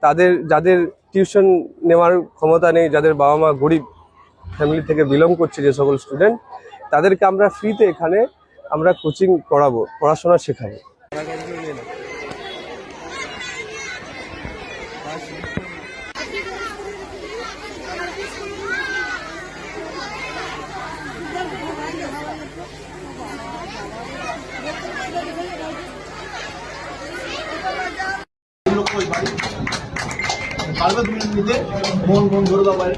তাদের যাদের টিউশন নেওয়ার ক্ষমতা নেই, যাদের বাবা মা গরিব ফ্যামিলি থেকে বিলং করছে, যে সকল স্টুডেন্ট, তাদেরকে আমরা ফ্রিতে এখানে আমরা কোচিং করাবো, পড়াশোনা শেখাবো। পারবে তুমি নিতে মন মন ধরে দাও বাইরে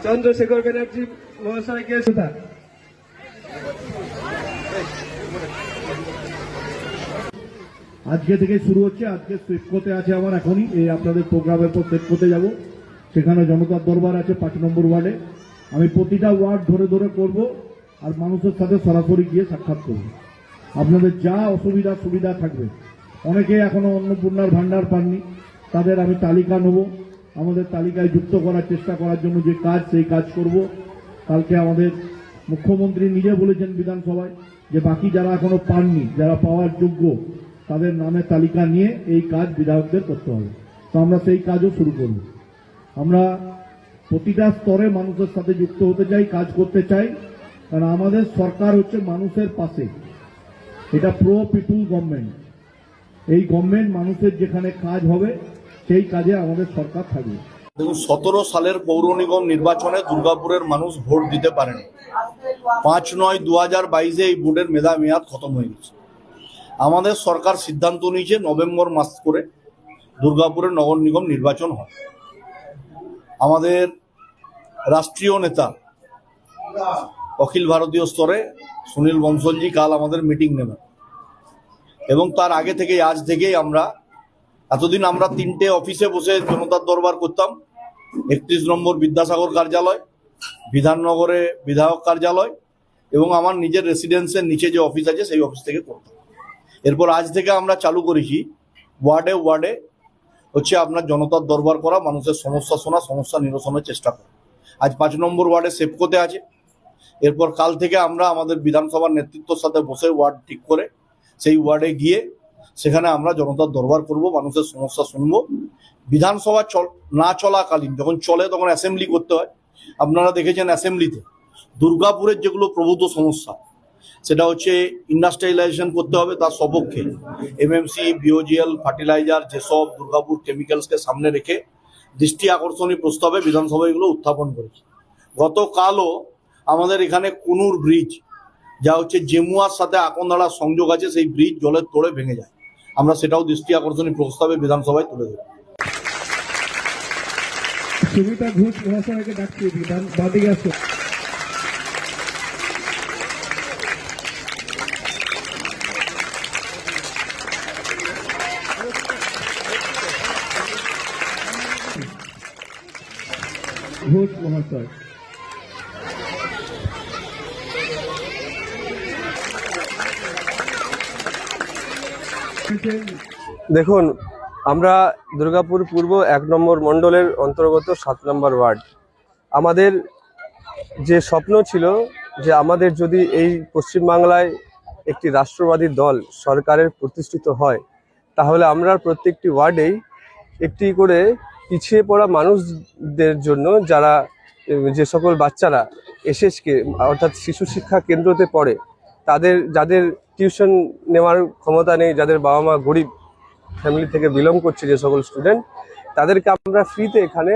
চন্দ্রশেখর ব্যানার্জি মহাশয়কে সুধা আজকে থেকে শুরু হচ্ছে। আজকে সুইপকোতে আছে আমার এখনই এই আপনাদের প্রোগ্রামের পর সুইপকোতে যাব, সেখানে জনতার দরবার আছে 5 নম্বর ওয়ার্ডে। আমি প্রতিটা ওয়ার্ড ধরে ধরে করব আর মানুষের সাথে সরাসরি গিয়ে সাক্ষাৎ করব। আপনাদের যা অসুবিধা সুবিধা থাকবে, অনেকে এখনো অন্নপূর্ণার ভান্ডার পাননি, তাদের আমি তালিকা নেব, আমাদের তালিকায় যুক্ত করার চেষ্টা করার জন্য যে কাজ সেই কাজ করব। কালকে আমাদের মুখ্যমন্ত্রী নিজে বলেছেন বিধানসভায় যে বাকি যারা এখনো পাননি, যারা পাওয়ার যোগ্য, তাদের নামে তালিকা নিয়ে এই কাজ বিধায়কদের করতে হবে। তো আমরা সেই কাজও শুরু করব। আমরা প্রতিটা স্তরে মানুষের সাথে যুক্ত হতে চাই, কাজ করতে চাই, কারণ আমাদের সরকার হচ্ছে মানুষের পাশে। এটা প্রো পিপুল গভর্নমেন্ট। এই গভর্নমেন্ট মানুষের যেখানে কাজ হবে সেই কাজে আমাদের সরকার থাকবে। দেখুন, 17 সালের পৌর নিগম নির্বাচনে দুর্গাপুরের মানুষ ভোট দিতে পারেনি। 5/9/2022 এই ভোটের মেয়াদ খতম হয়ে গেছে। আমাদের সরকার সিদ্ধান্ত নিয়েছে নভেম্বর মাস করে দুর্গাপুরের নগর নিগম নির্বাচন হয়। আমাদের রাষ্ট্রীয় নেতা অখিল ভারতীয় স্তরে সুনীল বনসলজি কাল আমাদের মিটিং নেবেন, এবং তার আগে থেকে আজ থেকেই আমরা এতদিন আমরা 3টে অফিসে বসে জনতার দরবার করতাম। 31 নম্বর বিদ্যাসাগর কার্যালয়, বিধাননগরে বিধায়ক কার্যালয়, এবং আমার নিজের রেসিডেন্সের নিচে যে অফিস আছে সেই অফিস থেকে করতাম। এরপর আজ থেকে আমরা চালু করেছি ওয়ার্ডে ওয়ার্ডে হচ্ছে আপনার জনতার দরবার করা, মানুষের সমস্যা শোনা, সমস্যা নিরসনের চেষ্টা করা। আজ 5 নম্বর ওয়ার্ডে সেপকোতে আছে। এরপর কাল থেকে আমরা আমাদের বিধানসভার নেতৃত্বের সাথে বসে ওয়ার্ড ঠিক করে সেই ওয়ার্ডে গিয়ে সেখানে আমরা জনতার দরবার করব, মানুষের সমস্যা শুনব। বিধানসভা না চলাকালীন যখন চলে তখন অ্যাসেম্বলি করতে হয়। আপনারা দেখেছেন অ্যাসেম্বলিতে দুর্গাপুরের যেগুলো প্রভূত সমস্যা, সেটা হচ্ছে ইন্ডাস্ট্রিয়ালাইজেশন করতে হবে, তার সপক্ষে এমএমসি, বিওজিএল, ফার্টিলাইজার, যেসব দুর্গাপুর কেমিক্যালসকে সামনে রেখে দৃষ্টি আকর্ষণীয় প্রস্তাবে বিধানসভায় এগুলো উত্থাপন করেছে। গতকালও আমাদের এখানে কুনুর ব্রিজ, যা হচ্ছে জেমুয়ার সাথে আকন্দাড়ার সংযোগ আছে, সেই ব্রিজ জলের তোড়ে ভেঙে যায়। আমরা সেটাও দৃষ্টি আকর্ষণীয় প্রস্তাবে বিধানসভায় তুলে দেব। সুমিতা ঘোষ মহাশয়কে ডাকছি, বাদিকে আসো। ঘোষ মহাশয়, দেখুন, আমরা দুর্গাপুর পূর্ব 1 নম্বর মণ্ডলের অন্তর্গত 7 নম্বর ওয়ার্ড। আমাদের যে স্বপ্ন ছিল যে আমাদের যদি এই পশ্চিমবাংলায় একটি রাষ্ট্রবাদী দল সরকারের প্রতিষ্ঠিত হয়, তাহলে আমরা প্রত্যেকটি ওয়ার্ডেই একটি করে পিছিয়ে পড়া মানুষদের জন্য, যারা যে সকল বাচ্চারা এসএসকে অর্থাৎ শিশু শিক্ষা কেন্দ্রতে পড়ে, যাদের টিউশন নেওয়ার ক্ষমতা নেই, যাদের বাবা মা গরিব ফ্যামিলি থেকে বিলং করছে, যে সকল স্টুডেন্ট, তাদেরকে আমরা ফ্রিতে এখানে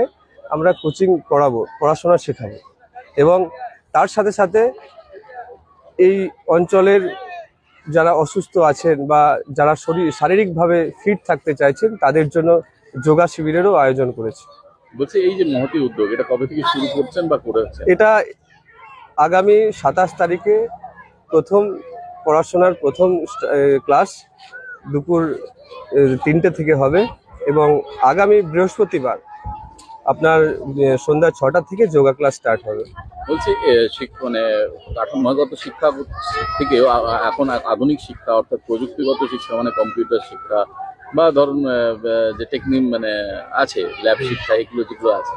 আমরা কোচিং করাবো, পড়াশোনা শেখাবো। এবং তার সাথে সাথে এই অঞ্চলের যারা অসুস্থ আছেন বা যারা শারীরিকভাবে ফিট থাকতে চাইছেন, তাদের জন্য যোগা শিবিরেরও আয়োজন করেছে। বলছি, এই যে মহতি উদ্যোগ, এটা কবে থেকে শুরু করছেন বা করেছেন? এটা আগামী 27 তারিখে পড়াশোনার প্রথম ক্লাস দুপুর 3টে থেকে হবে, এবং আগামী বৃহস্পতিবার আপনার সন্ধ্যা 6টা থেকে যোগা ক্লাস স্টার্ট হবে। বলছি, মানে কাঠামোগত শিক্ষা থেকে এখন আধুনিক শিক্ষা অর্থাৎ প্রযুক্তিগত শিক্ষা, মানে কম্পিউটার শিক্ষা বা ধরুন যে টেকনিক মানে আছে, ল্যাব শিক্ষা, এগুলো যেগুলো আছে,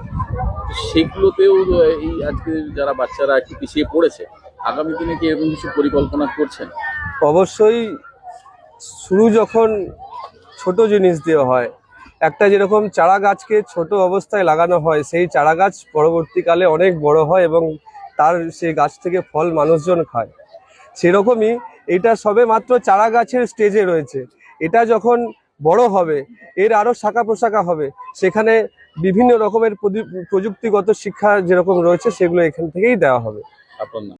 সেগুলোতেও এই আজকে যারা বাচ্চারা একটু পিছিয়ে পড়েছে, আগামী দিনে কি এরকম কিছু পরিকল্পনা করছেন? অবশ্যই শুরু যখন ছোট জিনিস দিয়ে হয়, একটা যেরকম চারা গাছকে ছোট অবস্থায় লাগানো হয়, সেই চারা গাছ পরবর্তীকালে অনেক বড় হয় এবং তার সেই গাছ থেকে ফল মানুষজন খায়। সেরকমই এটা সবে মাত্র চারা গাছের স্টেজে রয়েছে। এটা যখন বড় হবে, এর আরো শাখা প্রশাখা হবে, সেখানে বিভিন্ন রকমের প্রযুক্তিগত শিক্ষা যেরকম রয়েছে সেগুলো এখান থেকেই দেওয়া হবে। আপনার নাম?